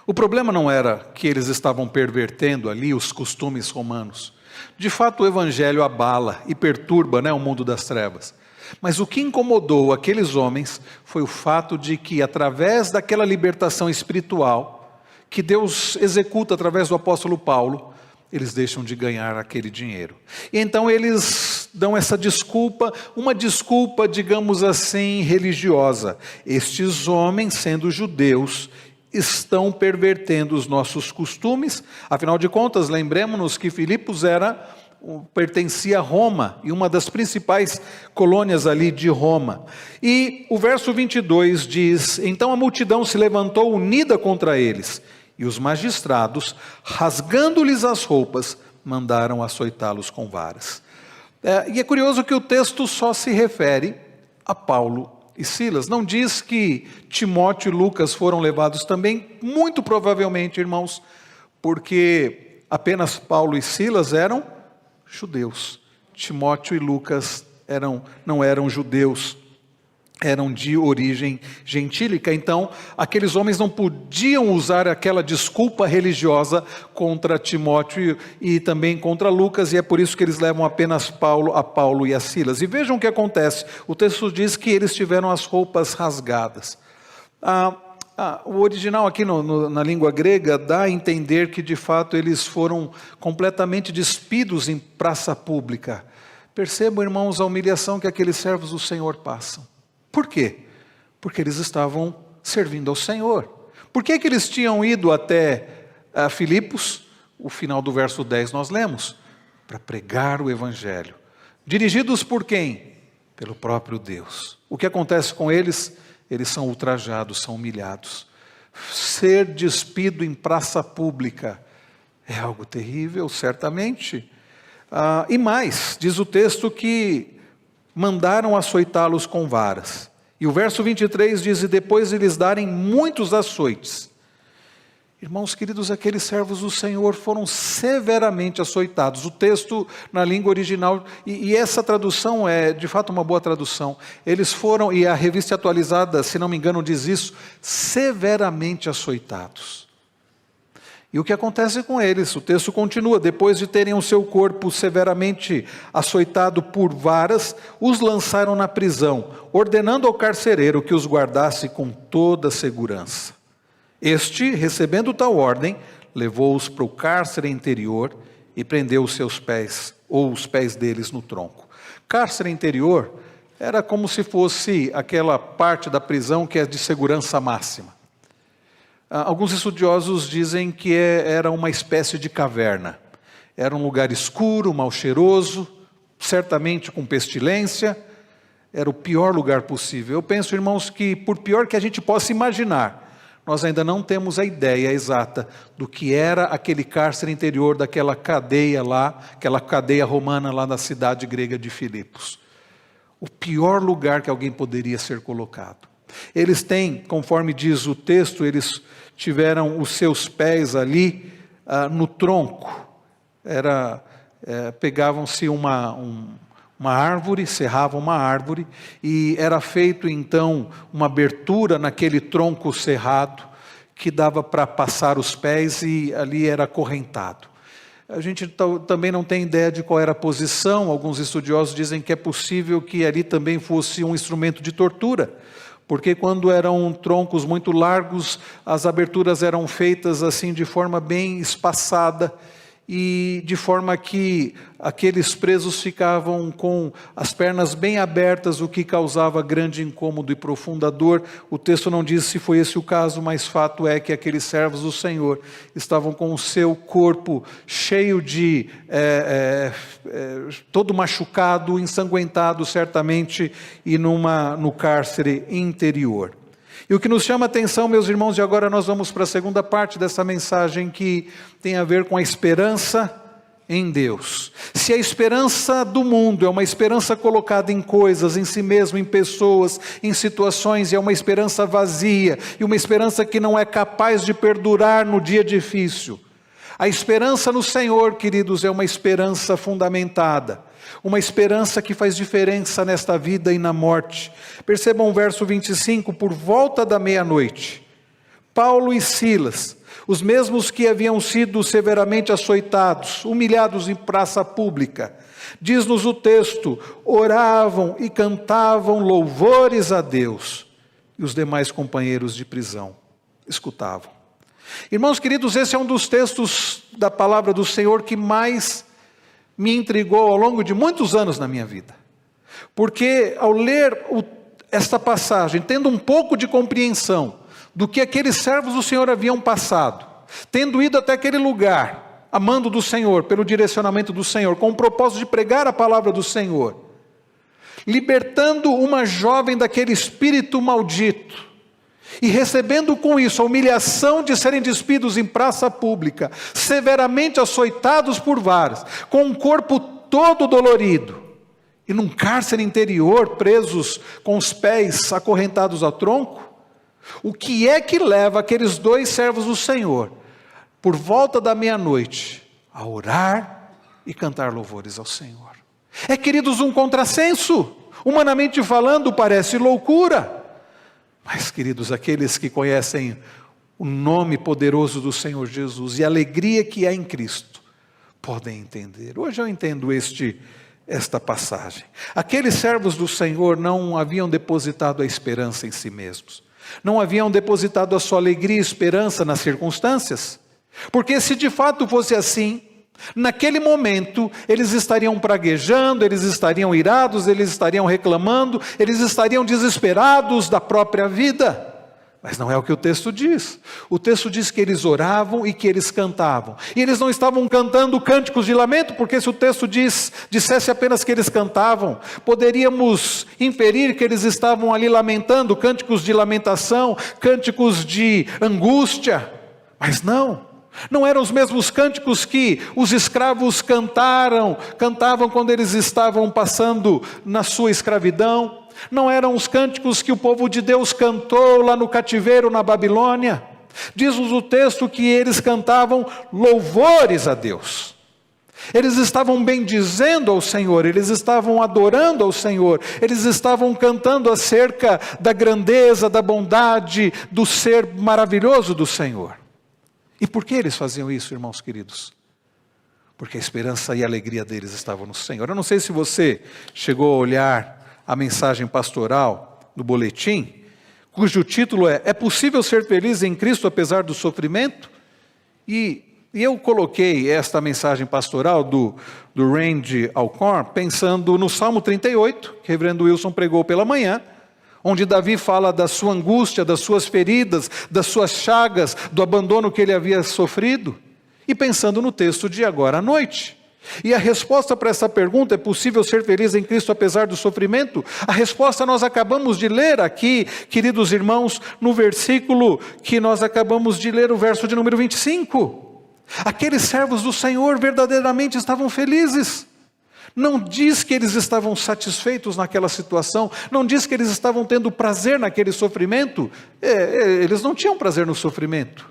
O problema não era que eles estavam pervertendo ali os costumes romanos. De fato, o evangelho abala e perturba, o mundo das trevas. Mas o que incomodou aqueles homens foi o fato de que, através daquela libertação espiritual que Deus executa através do apóstolo Paulo, eles deixam de ganhar aquele dinheiro. E então eles dão essa desculpa, uma desculpa, digamos assim, religiosa. Estes homens, sendo judeus, estão pervertendo os nossos costumes. Afinal de contas, lembremos-nos que Filipos era pertencia a Roma, e uma das principais colônias ali de Roma. E o verso 22 diz: então a multidão se levantou unida contra eles, e os magistrados, rasgando-lhes as roupas, mandaram açoitá-los com varas. E é curioso que o texto só se refere a Paulo e Silas. Não diz que Timóteo e Lucas foram levados também, muito provavelmente, irmãos, porque apenas Paulo e Silas eram judeus. Timóteo e Lucas não eram judeus, eram de origem gentílica. Então, aqueles homens não podiam usar aquela desculpa religiosa contra Timóteo e também contra Lucas, e é por isso que eles levam apenas a Paulo e a Silas. E vejam o que acontece. O texto diz que eles tiveram as roupas rasgadas. O original aqui na língua grega dá a entender que de fato eles foram completamente despidos em praça pública. Percebam, irmãos, a humilhação que aqueles servos do Senhor passam. Por quê? Porque eles estavam servindo ao Senhor. Por que eles tinham ido até Filipos? O final do verso 10 nós lemos. Para pregar o Evangelho. Dirigidos por quem? Pelo próprio Deus. O que acontece com eles? Eles são ultrajados, são humilhados. Ser despido em praça pública é algo terrível, certamente. E mais, diz o texto que mandaram açoitá-los com varas. E o verso 23 diz: e depois de lhes darem muitos açoites. Irmãos queridos, aqueles servos do Senhor foram severamente açoitados. O texto na língua original, e essa tradução é de fato uma boa tradução. Eles foram, e a revista atualizada, se não me engano, diz isso, severamente açoitados. E o que acontece com eles? O texto continua: depois de terem o seu corpo severamente açoitado por varas, os lançaram na prisão, ordenando ao carcereiro que os guardasse com toda segurança. Este, recebendo tal ordem, levou-os para o cárcere interior e prendeu os seus pés, ou os pés deles, no tronco. Cárcere interior era como se fosse aquela parte da prisão que é de segurança máxima. Alguns estudiosos dizem que era uma espécie de caverna. Era um lugar escuro, mal cheiroso, certamente com pestilência. Era o pior lugar possível. Eu penso, irmãos, que por pior que a gente possa imaginar, nós ainda não temos a ideia exata do que era aquele cárcere interior daquela cadeia lá, aquela cadeia romana lá na cidade grega de Filipos. O pior lugar que alguém poderia ser colocado. Eles têm, conforme diz o texto, eles tiveram os seus pés ali no tronco. Pegavam-se uma árvore, serravam uma árvore, e era feito então uma abertura naquele tronco cerrado, que dava para passar os pés, e ali era acorrentado. A gente também não tem ideia de qual era a posição. Alguns estudiosos dizem que é possível que ali também fosse um instrumento de tortura, porque quando eram troncos muito largos, as aberturas eram feitas assim de forma bem espaçada, e de forma que aqueles presos ficavam com as pernas bem abertas, o que causava grande incômodo e profunda dor. O texto não diz se foi esse o caso, mas fato é que aqueles servos do Senhor estavam com o seu corpo cheio de, todo machucado, ensanguentado certamente, e no cárcere interior. E o que nos chama a atenção, meus irmãos, e agora nós vamos para a segunda parte dessa mensagem, que tem a ver com a esperança em Deus. Se a esperança do mundo é uma esperança colocada em coisas, em si mesmo, em pessoas, em situações, e é uma esperança vazia, e uma esperança que não é capaz de perdurar no dia difícil, a esperança no Senhor, queridos, é uma esperança fundamentada. Uma esperança que faz diferença nesta vida e na morte. Percebam o verso 25, por volta da meia-noite, Paulo e Silas, os mesmos que haviam sido severamente açoitados, humilhados em praça pública, diz-nos o texto, oravam e cantavam louvores a Deus, e os demais companheiros de prisão escutavam. Irmãos queridos, esse é um dos textos da palavra do Senhor que mais me intrigou ao longo de muitos anos na minha vida. Porque ao ler esta passagem, tendo um pouco de compreensão do que aqueles servos do Senhor haviam passado, tendo ido até aquele lugar, amando do Senhor, pelo direcionamento do Senhor, com o propósito de pregar a palavra do Senhor, libertando uma jovem daquele espírito maldito, e recebendo com isso a humilhação de serem despidos em praça pública, severamente açoitados por varas, com um corpo todo dolorido, e num cárcere interior, presos com os pés acorrentados ao tronco, o que é que leva aqueles 2 servos do Senhor, por volta da meia-noite, a orar e cantar louvores ao Senhor? É, queridos, um contrassenso. Humanamente falando, parece loucura. Mas, queridos, aqueles que conhecem o nome poderoso do Senhor Jesus e a alegria que há em Cristo, podem entender. Hoje eu entendo esta passagem. Aqueles servos do Senhor não haviam depositado a esperança em si mesmos. Não haviam depositado a sua alegria e esperança nas circunstâncias. Porque se de fato fosse assim, naquele momento eles estariam praguejando, eles estariam irados, eles estariam reclamando, eles estariam desesperados da própria vida. Mas não é o que o texto diz. O texto diz que eles oravam e que eles cantavam. E eles não estavam cantando cânticos de lamento, porque se o texto dissesse apenas que eles cantavam, poderíamos inferir que eles estavam ali lamentando, cânticos de lamentação, cânticos de angústia. Mas não eram os mesmos cânticos que os escravos cantavam quando eles estavam passando na sua escravidão. Não eram os cânticos que o povo de Deus cantou lá no cativeiro na Babilônia. Diz-nos o texto que eles cantavam louvores a Deus. Eles estavam bendizendo ao Senhor, eles estavam adorando ao Senhor, eles estavam cantando acerca da grandeza, da bondade, do ser maravilhoso do Senhor. E por que eles faziam isso, irmãos queridos? Porque a esperança e a alegria deles estavam no Senhor. Eu não sei se você chegou a olhar a mensagem pastoral do boletim, cujo título é possível ser feliz em Cristo apesar do sofrimento? E eu coloquei esta mensagem pastoral do Randy Alcorn pensando no Salmo 38, que o reverendo Wilson pregou pela manhã, onde Davi fala da sua angústia, das suas feridas, das suas chagas, do abandono que ele havia sofrido, e pensando no texto de agora à noite. E a resposta para essa pergunta, é possível ser feliz em Cristo apesar do sofrimento? A resposta nós acabamos de ler aqui, queridos irmãos, no versículo que nós acabamos de ler, o verso de número 25. Aqueles servos do Senhor verdadeiramente estavam felizes. Não diz que eles estavam satisfeitos naquela situação, não diz que eles estavam tendo prazer naquele sofrimento. Eles não tinham prazer no sofrimento.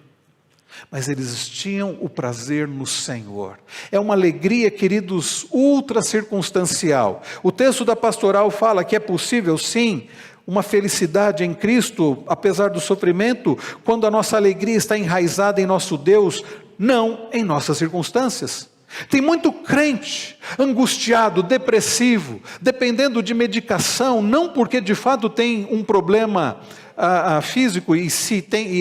Mas eles tinham o prazer no Senhor. É uma alegria, queridos, ultra circunstancial. O texto da pastoral fala que é possível, sim, uma felicidade em Cristo, apesar do sofrimento, quando a nossa alegria está enraizada em nosso Deus, não em nossas circunstâncias. Tem muito crente angustiado, depressivo, dependendo de medicação, não porque de fato tem um problema físico, e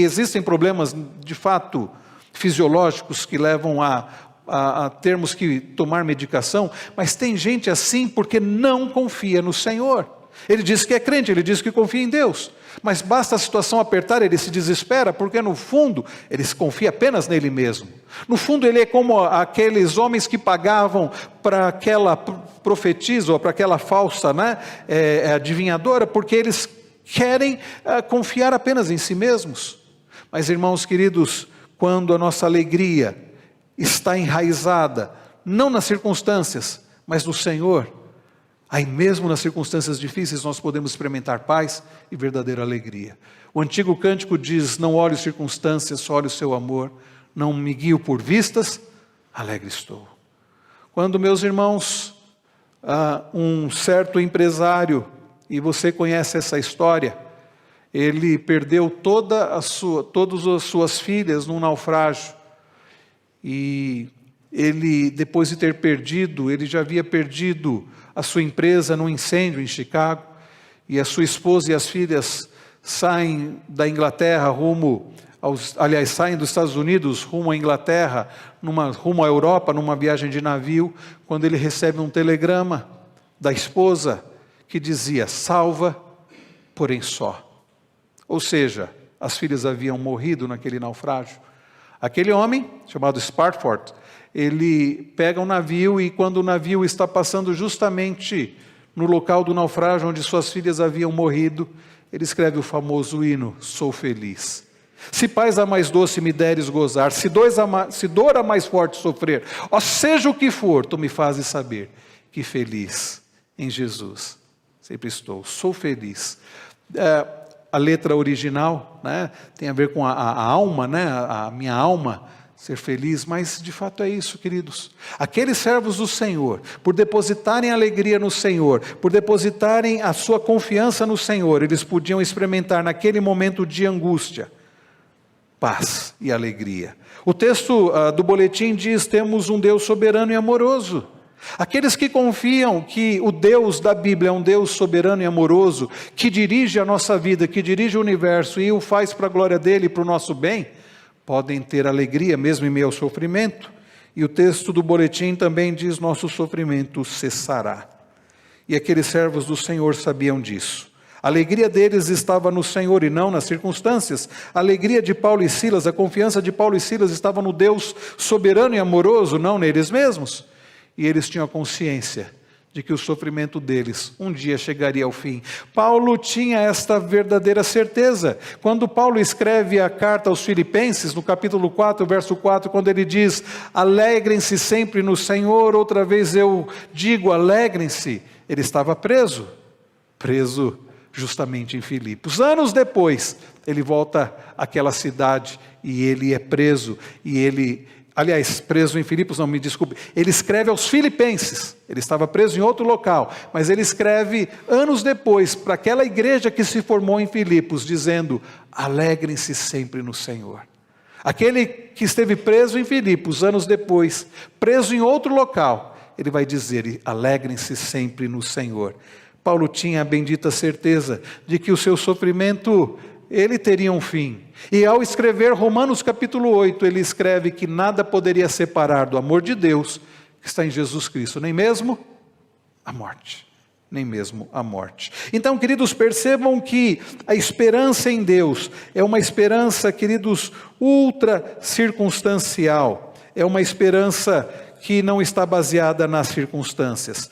existem problemas de fato fisiológicos que levam a termos que tomar medicação, mas tem gente assim porque não confia no Senhor. Ele diz que é crente, ele diz que confia em Deus, mas basta a situação apertar, ele se desespera, porque no fundo ele confia apenas nele mesmo. No fundo ele é como aqueles homens que pagavam para aquela profetisa, ou para aquela falsa adivinhadora, porque eles querem confiar apenas em si mesmos. Mas, irmãos queridos, quando a nossa alegria está enraizada, não nas circunstâncias, mas no Senhor, aí mesmo nas circunstâncias difíceis nós podemos experimentar paz e verdadeira alegria. O antigo cântico diz: não olho circunstâncias, só olho o seu amor, não me guio por vistas, alegre estou. Quando, meus irmãos, um certo empresário, e você conhece essa história, ele perdeu todas as suas filhas num naufrágio, e ele, depois de ter perdido, ele já havia perdido a sua empresa num incêndio em Chicago, e a sua esposa e as filhas saem da Inglaterra saem dos Estados Unidos rumo à Inglaterra, rumo à Europa, numa viagem de navio, quando ele recebe um telegrama da esposa, que dizia: salva, porém só. Ou seja, as filhas haviam morrido naquele naufrágio. Aquele homem, chamado Sparford, ele pega um navio e quando o navio está passando justamente no local do naufrágio onde suas filhas haviam morrido, ele escreve o famoso hino, sou feliz. Se paz a mais doce me deres gozar, se dor a mais forte sofrer, ó seja o que for, tu me fazes saber que feliz em Jesus sempre estou, sou feliz. A letra original, né, tem a ver com a alma, né, a minha alma ser feliz, mas de fato é isso, queridos. Aqueles servos do Senhor, por depositarem alegria no Senhor, por depositarem a sua confiança no Senhor, eles podiam experimentar naquele momento de angústia, paz e alegria. O texto do boletim diz, temos um Deus soberano e amoroso. Aqueles que confiam que o Deus da Bíblia é um Deus soberano e amoroso, que dirige a nossa vida, que dirige o universo e o faz para a glória dele e para o nosso bem, podem ter alegria mesmo em meio ao sofrimento. E o texto do boletim também diz, nosso sofrimento cessará. E aqueles servos do Senhor sabiam disso. A alegria deles estava no Senhor e não nas circunstâncias. A alegria de Paulo e Silas, a confiança de Paulo e Silas estava no Deus soberano e amoroso, não neles mesmos. E eles tinham a consciência de que o sofrimento deles um dia chegaria ao fim. Paulo tinha esta verdadeira certeza. Quando Paulo escreve a carta aos Filipenses, no capítulo 4, verso 4, quando ele diz, alegrem-se sempre no Senhor, outra vez eu digo, alegrem-se, ele estava preso justamente em Filipos. Anos depois, ele volta àquela cidade e ele é preso, preso em Filipos, não, me desculpe, ele escreve aos Filipenses, ele estava preso em outro local, mas ele escreve anos depois, para aquela igreja que se formou em Filipos, dizendo, alegrem-se sempre no Senhor. Aquele que esteve preso em Filipos, anos depois, preso em outro local, ele vai dizer, alegrem-se sempre no Senhor. Paulo tinha a bendita certeza de que o seu sofrimento, ele teria um fim. E ao escrever Romanos capítulo 8, ele escreve que nada poderia separar do amor de Deus, que está em Jesus Cristo, nem mesmo a morte. Nem mesmo a morte. Então, queridos, percebam que a esperança em Deus é uma esperança, queridos, ultra circunstancial. É uma esperança que não está baseada nas circunstâncias.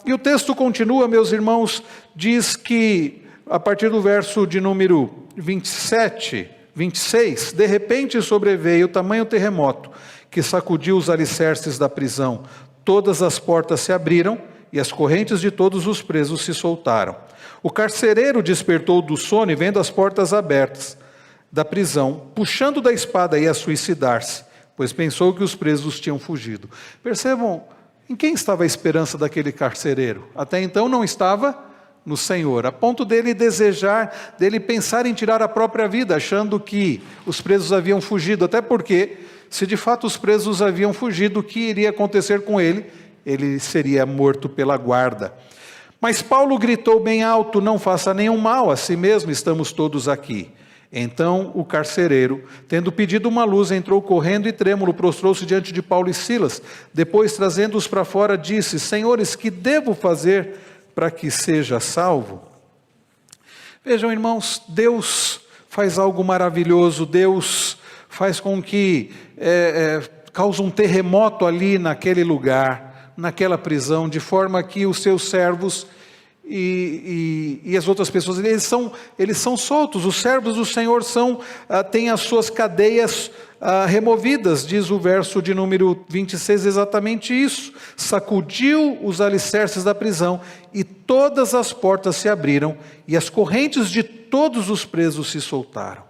E o texto continua, meus irmãos, diz que, a partir do verso de número 26, de repente sobreveio tamanho terremoto, que sacudiu os alicerces da prisão. Todas as portas se abriram, e as correntes de todos os presos se soltaram. O carcereiro despertou do sono e vendo as portas abertas da prisão, puxando da espada ia suicidar-se, pois pensou que os presos tinham fugido. Percebam, em quem estava a esperança daquele carcereiro? Até então não estava no Senhor, a ponto dele desejar, dele pensar em tirar a própria vida, achando que os presos haviam fugido, até porque, se de fato os presos haviam fugido, o que iria acontecer com ele? Ele seria morto pela guarda. Mas Paulo gritou bem alto, não faça nenhum mal, a si mesmo estamos todos aqui. Então o carcereiro, tendo pedido uma luz, entrou correndo e trêmulo, prostrou-se diante de Paulo e Silas. Depois, trazendo-os para fora, disse, senhores, que devo fazer para que seja salvo? Vejam, irmãos, Deus faz algo maravilhoso, Deus faz com que cause um terremoto ali naquele lugar, naquela prisão, de forma que os seus servos e as outras pessoas, eles são soltos. Os servos do Senhor têm as suas cadeias removidas, diz o verso de número 26, exatamente isso. Sacudiu os alicerces da prisão e todas as portas se abriram e as correntes de todos os presos se soltaram.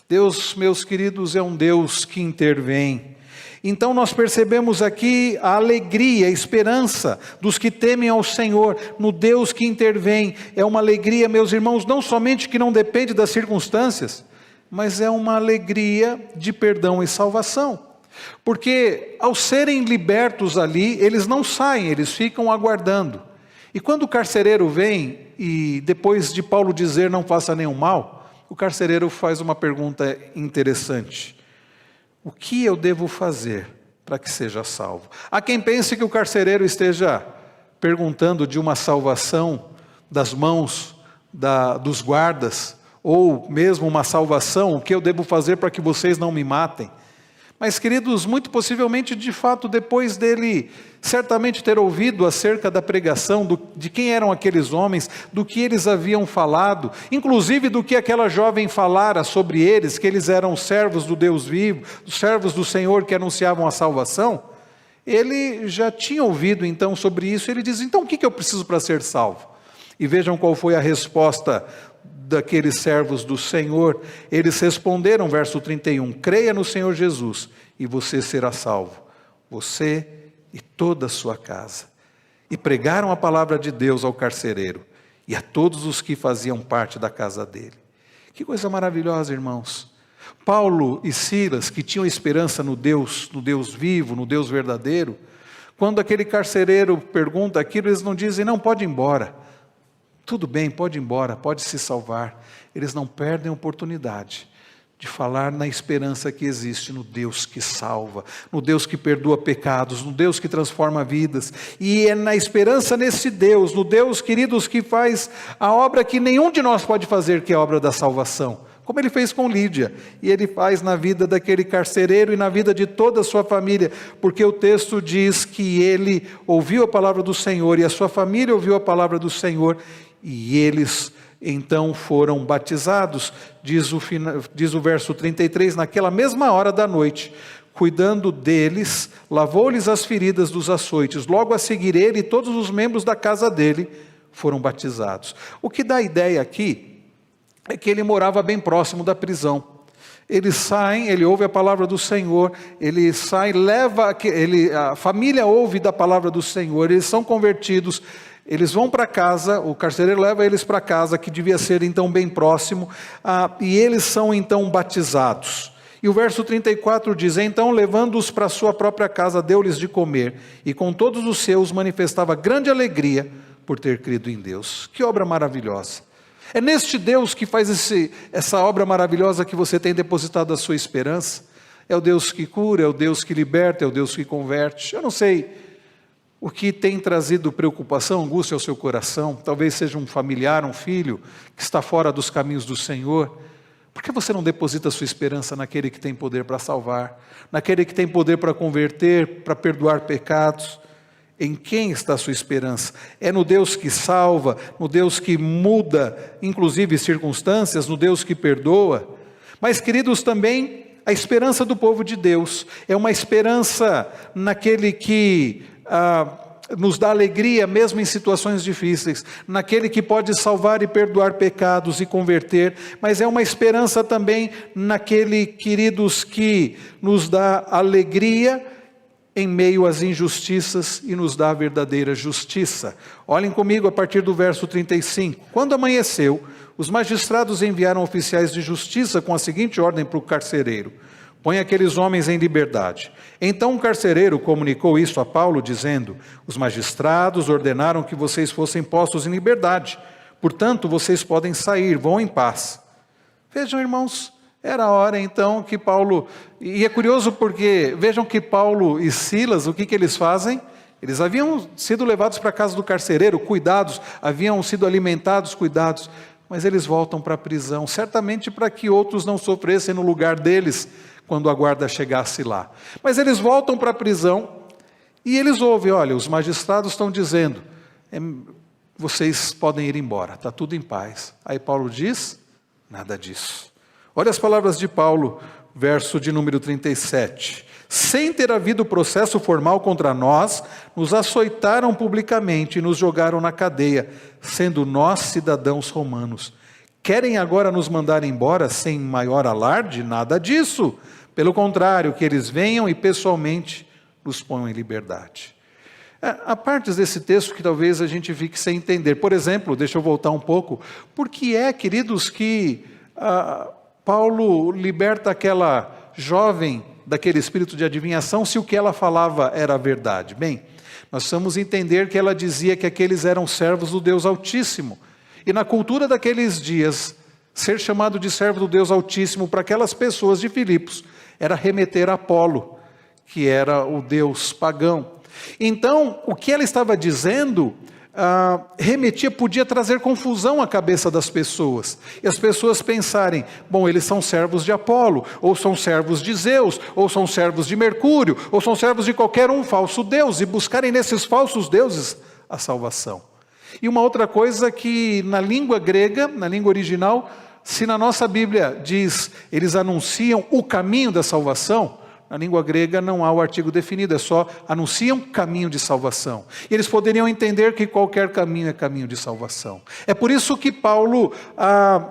Deus, meus queridos, é um Deus que intervém. Então nós percebemos aqui a alegria, a esperança dos que temem ao Senhor, no Deus que intervém. É uma alegria, meus irmãos, não somente que não depende das circunstâncias, mas é uma alegria de perdão e salvação. Porque ao serem libertos ali, eles não saem, eles ficam aguardando. E quando o carcereiro vem, e depois de Paulo dizer não faça nenhum mal, o carcereiro faz uma pergunta interessante. O que eu devo fazer para que seja salvo? Há quem pense que o carcereiro esteja perguntando de uma salvação das mãos dos guardas, ou mesmo uma salvação, o que eu devo fazer para que vocês não me matem? Mas, queridos, muito possivelmente, de fato, depois dele certamente ter ouvido acerca da pregação, de quem eram aqueles homens, do que eles haviam falado, inclusive do que aquela jovem falara sobre eles, que eles eram servos do Deus vivo, servos do Senhor que anunciavam a salvação, ele já tinha ouvido então sobre isso. Ele diz: então o que eu preciso para ser salvo? E vejam qual foi a resposta daqueles servos do Senhor. Eles responderam, verso 31, creia no Senhor Jesus e você será salvo, você e toda a sua casa. E pregaram a palavra de Deus ao carcereiro e a todos os que faziam parte da casa dele. Que coisa maravilhosa, irmãos. Paulo e Silas, que tinham esperança no Deus vivo, no Deus verdadeiro, quando aquele carcereiro pergunta aquilo, eles não dizem: não, pode ir embora. Tudo bem, pode ir embora, pode se salvar. Eles não perdem a oportunidade de falar na esperança que existe no Deus que salva, no Deus que perdoa pecados, no Deus que transforma vidas. E é na esperança nesse Deus, no Deus, queridos, que faz a obra que nenhum de nós pode fazer, que é a obra da salvação. Como ele fez com Lídia, e ele faz na vida daquele carcereiro e na vida de toda a sua família, porque o texto diz que ele ouviu a palavra do Senhor, e a sua família ouviu a palavra do Senhor, e eles então foram batizados. Diz o verso 33, naquela mesma hora da noite, cuidando deles, lavou-lhes as feridas dos açoites. Logo a seguir, ele e todos os membros da casa dele foram batizados. O que dá a ideia aqui é que ele morava bem próximo da prisão. Eles saem, ele ouve a palavra do Senhor, ele sai, a família ouve da palavra do Senhor, eles são convertidos, eles vão para casa, o carcereiro leva eles para casa, que devia ser então bem próximo, e eles são então batizados. E o verso 34 diz: então, levando-os para sua própria casa, deu-lhes de comer, e com todos os seus manifestava grande alegria por ter crido em Deus. Que obra maravilhosa! É neste Deus que faz essa obra maravilhosa que você tem depositado a sua esperança. É o Deus que cura, é o Deus que liberta, é o Deus que converte. Eu não sei o que tem trazido preocupação, angústia ao seu coração. Talvez seja um familiar, um filho que está fora dos caminhos do Senhor. Por que você não deposita a sua esperança naquele que tem poder para salvar, naquele que tem poder para converter, para perdoar pecados? Em quem está a sua esperança? É no Deus que salva, no Deus que muda, inclusive circunstâncias, no Deus que perdoa. Mas, queridos, também a esperança do povo de Deus é uma esperança naquele que nos dá alegria mesmo em situações difíceis, naquele que pode salvar e perdoar pecados e converter, mas é uma esperança também naquele, queridos, que nos dá alegria em meio às injustiças e nos dá a verdadeira justiça. Olhem comigo a partir do verso 35. Quando amanheceu, os magistrados enviaram oficiais de justiça com a seguinte ordem para o carcereiro: põe aqueles homens em liberdade. Então o carcereiro comunicou isso a Paulo, dizendo: os magistrados ordenaram que vocês fossem postos em liberdade, portanto vocês podem sair, vão em paz. Vejam, irmãos, era a hora então que Paulo, e é curioso porque, vejam que Paulo e Silas, o que eles fazem? Eles haviam sido levados para a casa do carcereiro, cuidados, haviam sido alimentados, cuidados, mas eles voltam para a prisão, certamente para que outros não sofressem no lugar deles, quando a guarda chegasse lá. Mas eles voltam para a prisão, e eles ouvem: olha, os magistrados estão dizendo, vocês podem ir embora, está tudo em paz. Aí Paulo diz: nada disso. Olha as palavras de Paulo, verso de número 37. Sem ter havido processo formal contra nós, nos açoitaram publicamente e nos jogaram na cadeia, sendo nós cidadãos romanos. Querem agora nos mandar embora sem maior alarde? Nada disso. Pelo contrário, que eles venham e pessoalmente nos ponham em liberdade. Há partes desse texto que talvez a gente fique sem entender. Por exemplo, deixa eu voltar um pouco. Por que é, queridos, que Paulo liberta aquela jovem daquele espírito de adivinhação, se o que ela falava era verdade? Bem, nós precisamos entender que ela dizia que aqueles eram servos do Deus Altíssimo. E na cultura daqueles dias, ser chamado de servo do Deus Altíssimo para aquelas pessoas de Filipos era remeter a Apolo, que era o deus pagão. Então, o que ela estava dizendo podia trazer confusão à cabeça das pessoas. E as pessoas pensarem, bom, eles são servos de Apolo, ou são servos de Zeus, ou são servos de Mercúrio, ou são servos de qualquer um falso deus, e buscarem nesses falsos deuses a salvação. E uma outra coisa que na língua grega, na língua original, se na nossa Bíblia diz, eles anunciam o caminho da salvação, na língua grega não há o artigo definido, é só anunciam caminho de salvação. E eles poderiam entender que qualquer caminho é caminho de salvação. É por isso que Paulo,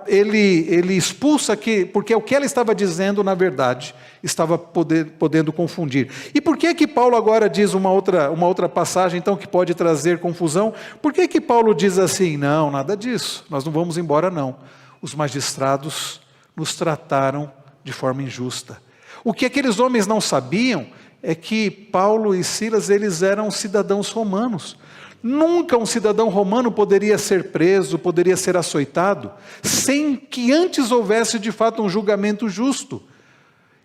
ele expulsa, porque o que ela estava dizendo, na verdade, estava podendo confundir. E por que Paulo agora diz uma outra passagem, então, que pode trazer confusão? Por que Paulo diz assim, não, nada disso, nós não vamos embora não. Os magistrados nos trataram de forma injusta. O que aqueles homens não sabiam é que Paulo e Silas, eles eram cidadãos romanos. Nunca um cidadão romano poderia ser preso, poderia ser açoitado, sem que antes houvesse de fato um julgamento justo.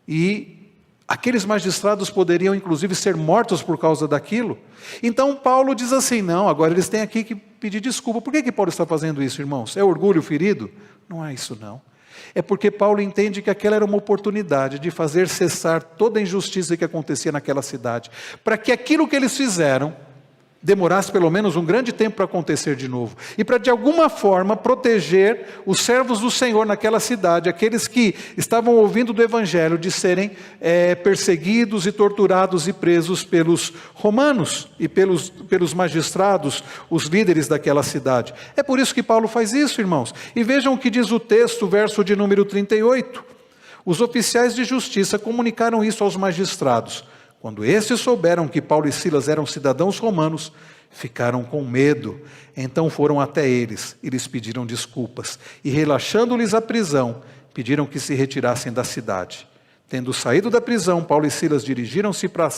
E aqueles magistrados poderiam inclusive ser mortos por causa daquilo. Então Paulo diz assim, não, agora eles têm aqui que pedir desculpa. Por que Paulo está fazendo isso, irmãos? É orgulho ferido? Não é isso não. É porque Paulo entende que aquela era uma oportunidade de fazer cessar toda a injustiça que acontecia naquela cidade, para que aquilo que eles fizeram demorasse pelo menos um grande tempo para acontecer de novo, e para de alguma forma proteger os servos do Senhor naquela cidade, aqueles que estavam ouvindo do Evangelho, de serem perseguidos e torturados e presos pelos romanos e pelos magistrados, os líderes daquela cidade. É por isso que Paulo faz isso, irmãos. E vejam o que diz o texto, verso de número 38. Os oficiais de justiça comunicaram isso aos magistrados. Quando estes souberam que Paulo e Silas eram cidadãos romanos, ficaram com medo. Então foram até eles e lhes pediram desculpas. E relaxando-lhes a prisão, pediram que se retirassem da cidade. Tendo saído da prisão, Paulo e Silas dirigiram-se para a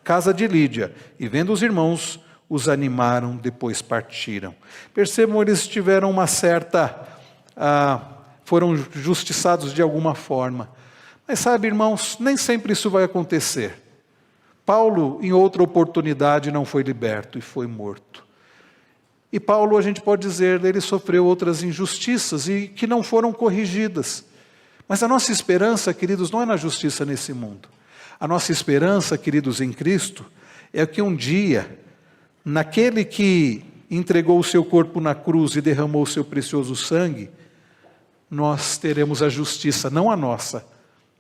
casa de Lídia. E vendo os irmãos, os animaram, depois partiram. Percebam, eles tiveram uma certa... foram justiçados de alguma forma. Mas sabe, irmãos, nem sempre isso vai acontecer. Paulo, em outra oportunidade, não foi liberto e foi morto. E Paulo, a gente pode dizer, ele sofreu outras injustiças e que não foram corrigidas. Mas a nossa esperança, queridos, não é na justiça nesse mundo. A nossa esperança, queridos, em Cristo, é que um dia, naquele que entregou o seu corpo na cruz e derramou o seu precioso sangue, nós teremos a justiça, não a nossa,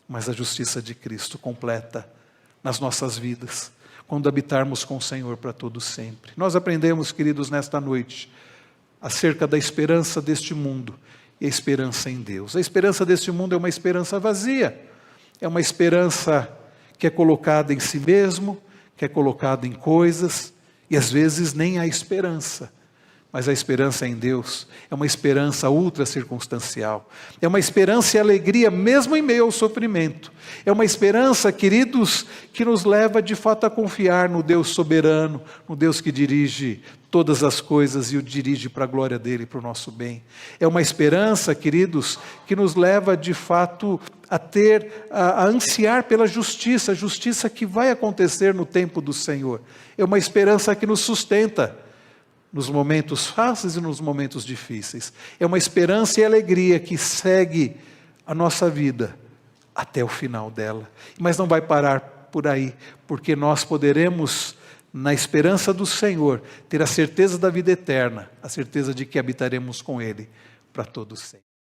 mas a justiça de Cristo completa nas nossas vidas, quando habitarmos com o Senhor para todo sempre. Nós aprendemos, queridos, nesta noite, acerca da esperança deste mundo e a esperança em Deus. A esperança deste mundo é uma esperança vazia, é uma esperança que é colocada em si mesmo, que é colocada em coisas, e às vezes nem há esperança. Mas a esperança em Deus é uma esperança ultra circunstancial. É uma esperança e alegria mesmo em meio ao sofrimento. É uma esperança, queridos, que nos leva de fato a confiar no Deus soberano, no Deus que dirige todas as coisas e o dirige para a glória dele, para o nosso bem. É uma esperança, queridos, que nos leva de fato a ansiar pela justiça, a justiça que vai acontecer no tempo do Senhor. É uma esperança que nos sustenta nos momentos fáceis e nos momentos difíceis. É uma esperança e alegria que segue a nossa vida até o final dela. Mas não vai parar por aí, porque nós poderemos, na esperança do Senhor, ter a certeza da vida eterna, a certeza de que habitaremos com Ele para todo sempre.